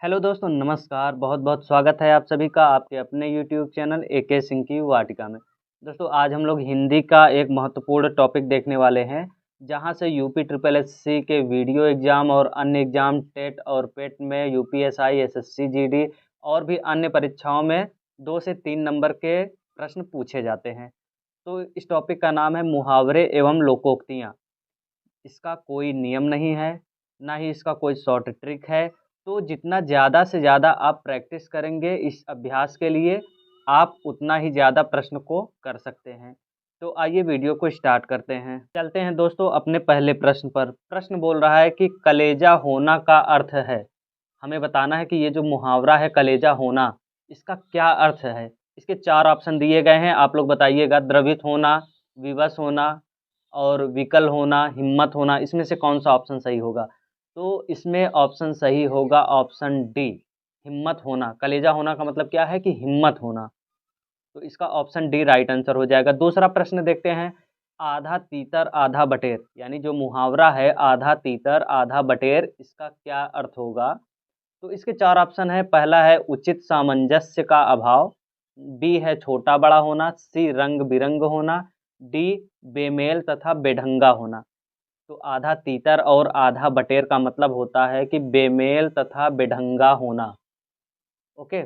Hello दोस्तों, नमस्कार। बहुत बहुत स्वागत है आप सभी का आपके अपने यूट्यूब चैनल एके सिंह की वाटिका में। दोस्तों, आज हम लोग हिंदी का एक महत्वपूर्ण टॉपिक देखने वाले हैं, जहां से यूपी ट्रिपल एससी के वीडियो एग्ज़ाम और अन्य एग्ज़ाम टेट और पेट में यूपीएसआई, एसएससी, जीडी और भी अन्य परीक्षाओं में 2 से 3 नंबर के प्रश्न पूछे जाते हैं। तो इस टॉपिक का नाम है मुहावरे एवं लोकोक्तियाँ। इसका कोई नियम नहीं है, ना ही इसका कोई शॉर्ट ट्रिक है। तो जितना ज़्यादा से ज़्यादा आप प्रैक्टिस करेंगे इस अभ्यास के लिए, आप उतना ही ज़्यादा प्रश्न को कर सकते हैं। तो आइए वीडियो को स्टार्ट करते हैं। चलते हैं दोस्तों अपने पहले प्रश्न पर। प्रश्न बोल रहा है कि कलेजा होना का अर्थ है। हमें बताना है कि ये जो मुहावरा है कलेजा होना, इसका क्या अर्थ है। इसके 4 ऑप्शन दिए गए हैं, आप लोग बताइएगा। द्रवित होना, विवश होना और विकल होना, हिम्मत होना, इसमें से कौन सा ऑप्शन सही होगा। तो इसमें ऑप्शन सही होगा ऑप्शन डी, हिम्मत होना। कलेजा होना का मतलब क्या है कि हिम्मत होना। तो इसका ऑप्शन डी राइट आंसर हो जाएगा। दूसरा प्रश्न देखते हैं। आधा तीतर आधा बटेर, यानी जो मुहावरा है आधा तीतर आधा बटेर, इसका क्या अर्थ होगा। तो इसके 4 ऑप्शन है। पहला है उचित सामंजस्य का अभाव, बी है छोटा बड़ा होना, सी रंग बिरंग होना, डी बेमेल तथा बेढंगा होना। तो आधा तीतर और आधा बटेर का मतलब होता है कि बेमेल तथा बेढंगा होना। ओके,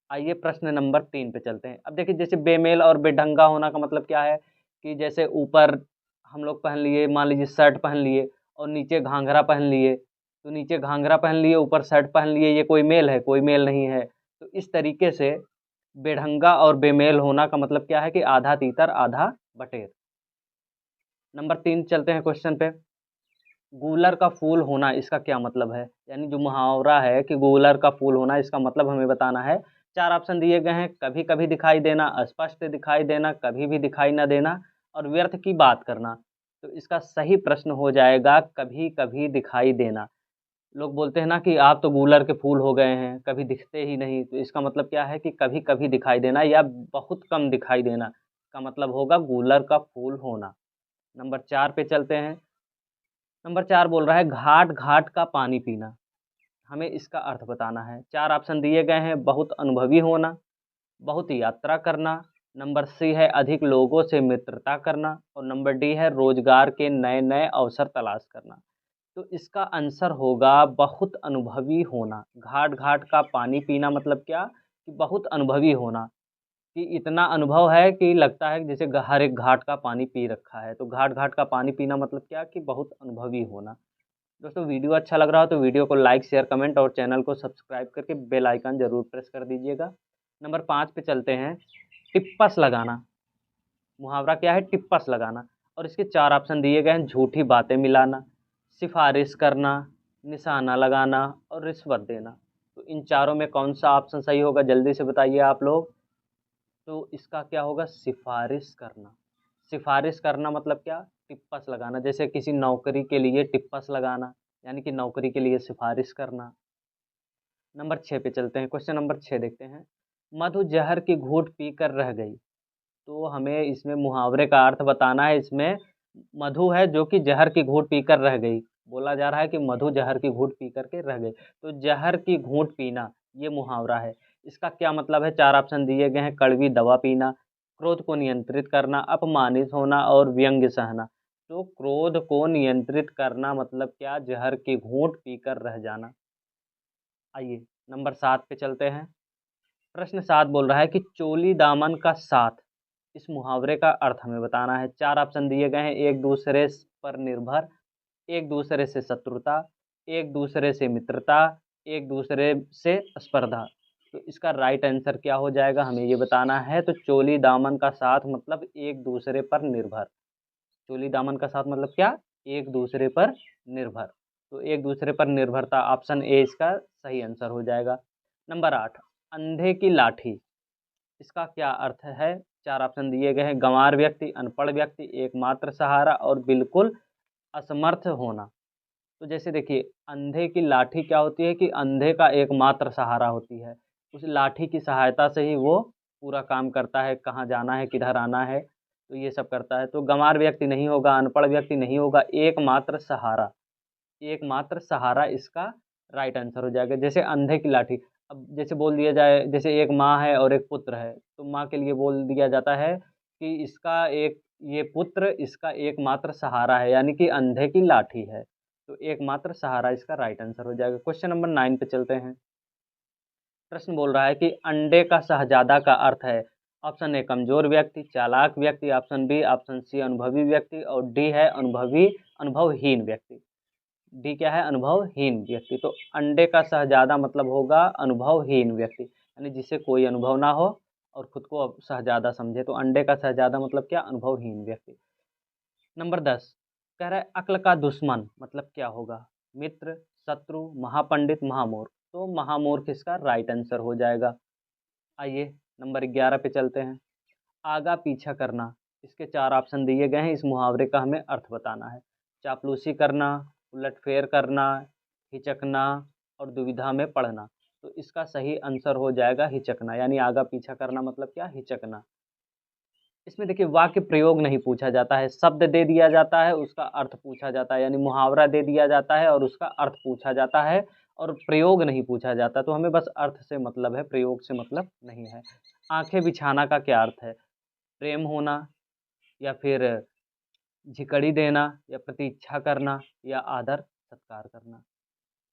आइए प्रश्न नंबर 3 पे चलते हैं। अब देखिए, जैसे बेमेल और बेढंगा होना का मतलब क्या है कि जैसे ऊपर हम लोग पहन लिए, मान लीजिए शर्ट पहन लिए और नीचे घाघरा पहन लिए। तो नीचे घाघरा पहन लिए, ऊपर शर्ट पहन लिए, ये कोई मेल है? कोई मेल नहीं है। तो इस तरीके से बेढंगा और बेमेल होना का मतलब क्या है कि आधा तीतर आधा बटेर। नंबर 3 चलते हैं क्वेश्चन पे। गूलर का फूल होना, इसका क्या मतलब है। यानी जो मुहावरा है कि गूलर का फूल होना, इसका मतलब हमें बताना है। 4 ऑप्शन दिए गए हैं। कभी कभी दिखाई देना, अस्पष्ट दिखाई देना, कभी भी दिखाई न देना और व्यर्थ की बात करना। तो इसका सही प्रश्न हो जाएगा कभी कभी दिखाई देना। लोग बोलते हैं ना कि आप तो गूलर के फूल हो गए हैं, कभी दिखते ही नहीं। तो इसका मतलब क्या है कि कभी कभी दिखाई देना या बहुत कम दिखाई देना का मतलब होगा गूलर का फूल होना। नंबर 4 पे चलते हैं। नंबर 4 बोल रहा है घाट घाट का पानी पीना। हमें इसका अर्थ बताना है। 4 ऑप्शन दिए गए हैं। बहुत अनुभवी होना, बहुत यात्रा करना, नंबर सी है अधिक लोगों से मित्रता करना और नंबर डी है रोजगार के नए नए अवसर तलाश करना। तो इसका आंसर होगा बहुत अनुभवी होना। घाट घाट का पानी पीना मतलब क्या कि बहुत अनुभवी होना, कि इतना अनुभव है कि लगता है कि जैसे हर एक घाट का पानी पी रखा है। तो घाट घाट का पानी पीना मतलब क्या कि बहुत अनुभवी होना। दोस्तों, वीडियो अच्छा लग रहा हो तो वीडियो को लाइक शेयर कमेंट और चैनल को सब्सक्राइब करके बेल आइकन जरूर प्रेस कर दीजिएगा। नंबर 5 पे चलते हैं। टिप्पस लगाना। मुहावरा क्या है? टिप्पस लगाना। और इसके 4 ऑप्शन दिए गए हैं। झूठी बातें मिलाना, सिफारिश करना, निशाना लगाना और रिश्वत देना। तो इन चारों में कौन सा ऑप्शन सही होगा, जल्दी से बताइए आप लोग। तो इसका क्या होगा? सिफारिश करना। सिफारिश करना मतलब क्या? टिप्पस लगाना। जैसे किसी नौकरी के लिए टिप्पस लगाना, यानी कि नौकरी के लिए सिफारिश करना। नंबर 6 पे चलते हैं। क्वेश्चन नंबर 6 देखते हैं। मधु जहर की घूंट पी कर रह गई। तो हमें इसमें मुहावरे का अर्थ बताना है। इसमें मधु है जो कि जहर की घूंट पीकर रह गई। बोला जा रहा है कि मधु जहर की घूंट पी करके रह गई। तो जहर की घूंट पीना, ये मुहावरा है। इसका क्या मतलब है? 4 ऑप्शन दिए गए हैं। कड़वी दवा पीना, क्रोध को नियंत्रित करना, अपमानित होना और व्यंग्य सहना। तो क्रोध को नियंत्रित करना मतलब क्या? जहर की घूंट पीकर रह जाना। आइए नंबर 7 पे चलते हैं। प्रश्न 7 बोल रहा है कि चोली दामन का साथ, इस मुहावरे का अर्थ हमें बताना है। 4 ऑप्शन दिए गए हैं। एक दूसरे पर निर्भर, एक दूसरे से शत्रुता, एक दूसरे से मित्रता, एक दूसरे से स्पर्धा। तो इसका राइट आंसर क्या हो जाएगा, हमें ये बताना है। तो चोली दामन का साथ मतलब एक दूसरे पर निर्भर। चोली दामन का साथ मतलब क्या? एक दूसरे पर निर्भर। तो एक दूसरे पर निर्भरता, ऑप्शन ए इसका सही आंसर हो जाएगा। नंबर 8, अंधे की लाठी, इसका क्या अर्थ है? 4 ऑप्शन दिए गए हैं। गंवार व्यक्ति, अनपढ़ व्यक्ति, एकमात्र सहारा और बिल्कुल असमर्थ होना। तो जैसे देखिए, अंधे की लाठी क्या होती है कि अंधे का एकमात्र सहारा होती है। उस लाठी की सहायता से ही वो पूरा काम करता है, कहाँ जाना है, किधर आना है, तो ये सब करता है। तो गंवार व्यक्ति नहीं होगा, अनपढ़ व्यक्ति नहीं होगा, एकमात्र सहारा। एकमात्र सहारा इसका राइट आंसर हो जाएगा। जैसे अंधे की लाठी, अब जैसे बोल दिया जाए, जैसे एक माँ है और एक पुत्र है, तो माँ के लिए बोल दिया जाता है कि इसका एक ये पुत्र इसका एकमात्र सहारा है, यानी कि अंधे की लाठी है। तो एकमात्र सहारा इसका राइट आंसर हो जाएगा। क्वेश्चन नंबर 9 पे चलते हैं। प्रश्न बोल रहा है कि अंडे का शहजादा का अर्थ है। ऑप्शन ए कमजोर व्यक्ति, चालाक व्यक्ति, ऑप्शन बी, ऑप्शन सी अनुभवी व्यक्ति, और डी है अनुभवहीन व्यक्ति। डी क्या है? अनुभवहीन व्यक्ति। तो अंडे का शहजादा मतलब होगा अनुभवहीन व्यक्ति, यानी जिसे कोई अनुभव ना हो और खुद को शहजादा समझे। तो अंडे का शहजादा मतलब क्या? अनुभवहीन व्यक्ति। नंबर 10 कह रहा है अक्ल का दुश्मन मतलब क्या होगा? मित्र, शत्रु, महापंडित, महामूर्ख। तो महामूर्ख इसका राइट आंसर हो जाएगा। आइए नंबर 11 पे चलते हैं। आगा पीछा करना, इसके 4 ऑप्शन दिए गए हैं। इस मुहावरे का हमें अर्थ बताना है। चापलूसी करना, उलटफेर करना, हिचकना और दुविधा में पड़ना। तो इसका सही आंसर हो जाएगा हिचकना, यानी आगा पीछा करना मतलब क्या? हिचकना। इसमें देखिए वाक्य प्रयोग नहीं पूछा जाता है, शब्द दे दिया जाता है, उसका अर्थ पूछा जाता है, यानी मुहावरा दे दिया जाता है और उसका अर्थ पूछा जाता है, और प्रयोग नहीं पूछा जाता। तो हमें बस अर्थ से मतलब है, प्रयोग से मतलब नहीं है। आंखें बिछाना का क्या अर्थ है? प्रेम होना, या फिर झिकड़ी देना, या प्रतीक्षा करना, या आदर सत्कार करना।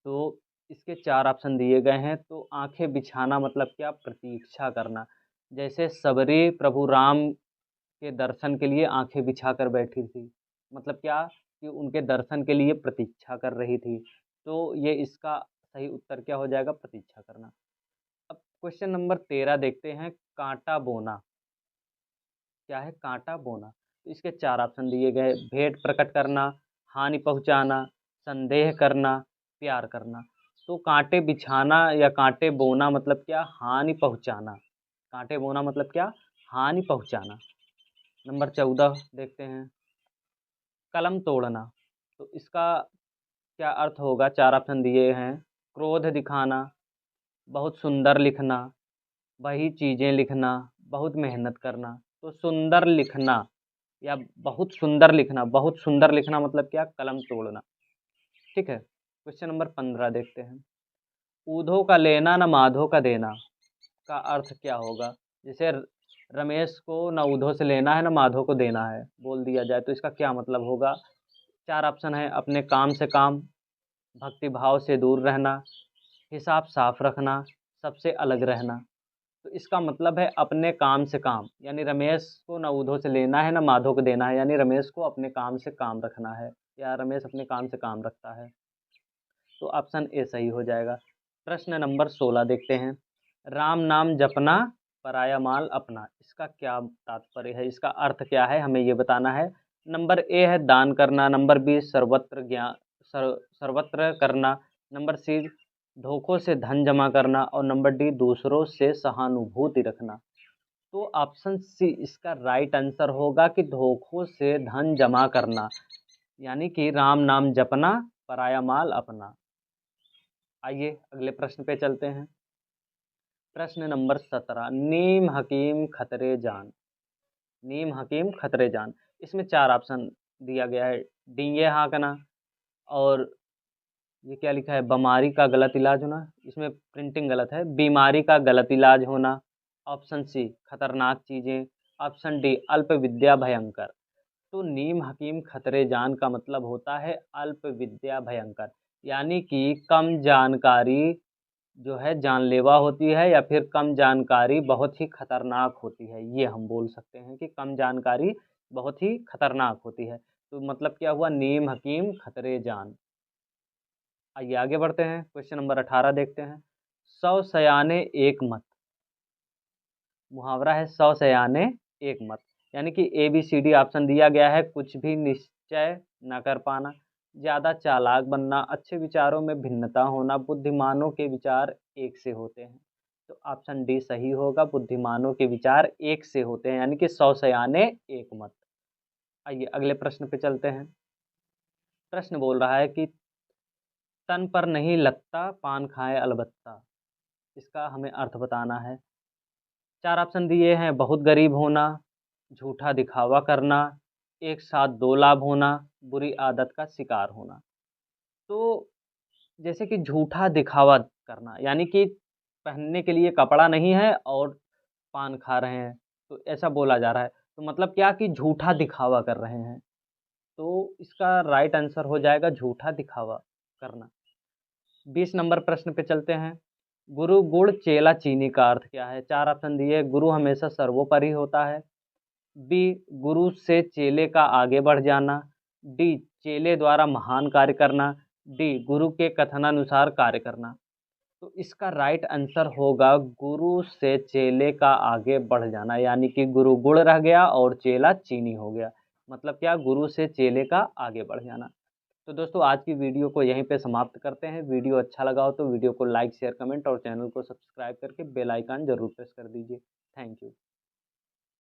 तो इसके 4 ऑप्शन दिए गए हैं। तो आंखें बिछाना मतलब क्या? प्रतीक्षा करना। जैसे सबरी प्रभु राम के दर्शन के लिए आंखें बिछाकर बैठी थी, मतलब क्या? कि उनके दर्शन के लिए प्रतीक्षा कर रही थी। तो ये इसका सही उत्तर क्या हो जाएगा? प्रतीक्षा करना। अब क्वेश्चन नंबर 13 देखते हैं। कांटा बोना क्या है? कांटा बोना। तो इसके 4 ऑप्शन दिए गए। भेद प्रकट करना, हानि पहुंचाना, संदेह करना, प्यार करना। तो कांटे बिछाना या कांटे बोना मतलब क्या? हानि पहुंचाना। कांटे बोना मतलब क्या? हानि पहुंचाना। नंबर 14 देखते हैं। कलम तोड़ना। तो इसका क्या अर्थ होगा? 4 ऑप्शन दिए हैं। क्रोध दिखाना, बहुत सुंदर लिखना, वही चीज़ें लिखना, बहुत मेहनत करना। तो सुंदर लिखना या बहुत सुंदर लिखना, बहुत सुंदर लिखना मतलब क्या? कलम तोड़ना। ठीक है। क्वेश्चन नंबर 15 देखते हैं। ऊधो का लेना न माधो का देना का अर्थ क्या होगा? जैसे रमेश को न ऊधो से लेना है न माधो को देना है, बोल दिया जाए तो इसका क्या मतलब होगा? 4 ऑप्शन है। अपने काम से काम, भक्ति भाव से दूर रहना, हिसाब साफ रखना, सबसे अलग रहना। तो इसका मतलब है अपने काम से काम, यानी रमेश को न ऊधो से लेना है न माधो को देना है, यानी रमेश को अपने काम से काम रखना है, या रमेश अपने काम से काम रखता है। तो ऑप्शन ए सही हो जाएगा। प्रश्न नंबर 16 देखते हैं। राम नाम जपना, पराया माल अपना। इसका क्या तात्पर्य है? इसका अर्थ क्या है? हमें ये बताना है। नंबर ए है दान करना, नंबर बी सर्वत्र करना, नंबर सी धोखों से धन जमा करना, और नंबर डी दूसरों से सहानुभूति रखना। तो ऑप्शन सी इसका राइट आंसर होगा कि धोखों से धन जमा करना, यानी कि राम नाम जपना, पराया माल अपना। आइए अगले प्रश्न पे चलते हैं। प्रश्न नंबर 17। नीम हकीम खतरे जान। नीम हकीम खतरे जान। इसमें 4 ऑप्शन दिया गया है। डींगे हाँकना, और ये क्या लिखा है? बीमारी का गलत इलाज होना। इसमें प्रिंटिंग गलत है। बीमारी का गलत इलाज होना। ऑप्शन सी खतरनाक चीज़ें। ऑप्शन डी अल्प विद्या भयंकर। तो नीम हकीम खतरे जान का मतलब होता है अल्प विद्या भयंकर, यानी कि कम जानकारी जो है जानलेवा होती है, या फिर कम जानकारी बहुत ही खतरनाक होती है। ये हम बोल सकते हैं कि कम जानकारी बहुत ही खतरनाक होती है। तो मतलब क्या हुआ? नीम हकीम खतरे जान। आइए आगे बढ़ते हैं। क्वेश्चन नंबर 18 देखते हैं। 100 सयाने एक मत। मुहावरा है 100 सयाने एक मत, यानी कि A B C D option दिया गया है। कुछ भी निश्चय न कर पाना, ज़्यादा चालाक बनना, अच्छे विचारों में भिन्नता होना, बुद्धिमानों के विचार एक से होते हैं। तो ऑप्शन डी सही होगा, बुद्धिमानों के विचार एक से होते हैं, यानी कि 100 सयाने एक मत। आइए अगले प्रश्न पे चलते हैं। प्रश्न बोल रहा है कि तन पर नहीं लगता पान खाए अलबत्ता। इसका हमें अर्थ बताना है। 4 ऑप्शन दिए हैं। बहुत गरीब होना, झूठा दिखावा करना, एक साथ 2 लाभ होना, बुरी आदत का शिकार होना। तो जैसे कि झूठा दिखावा करना, यानी कि पहनने के लिए कपड़ा नहीं है और पान खा रहे हैं, तो ऐसा बोला जा रहा है। तो मतलब क्या कि झूठा दिखावा कर रहे हैं। तो इसका राइट आंसर हो जाएगा झूठा दिखावा करना। 20 नंबर प्रश्न पे चलते हैं। गुरु गुड़ चेला चीनी का अर्थ क्या है? 4 ऑप्शन दिए। गुरु हमेशा सर्वोपरि होता है। बी, गुरु से चेले का आगे बढ़ जाना। डी, चेले द्वारा महान कार्य करना। डी, गुरु के कथनानुसार कार्य करना। तो इसका राइट आंसर होगा गुरु से चेले का आगे बढ़ जाना, यानी कि गुरु गुड़ रह गया और चेला चीनी हो गया। मतलब क्या? गुरु से चेले का आगे बढ़ जाना। तो दोस्तों आज की वीडियो को यहीं पे समाप्त करते हैं। वीडियो अच्छा लगा हो तो वीडियो को लाइक शेयर कमेंट और चैनल को सब्सक्राइब करके बेल आइकन जरूर प्रेस कर दीजिए। Thank you.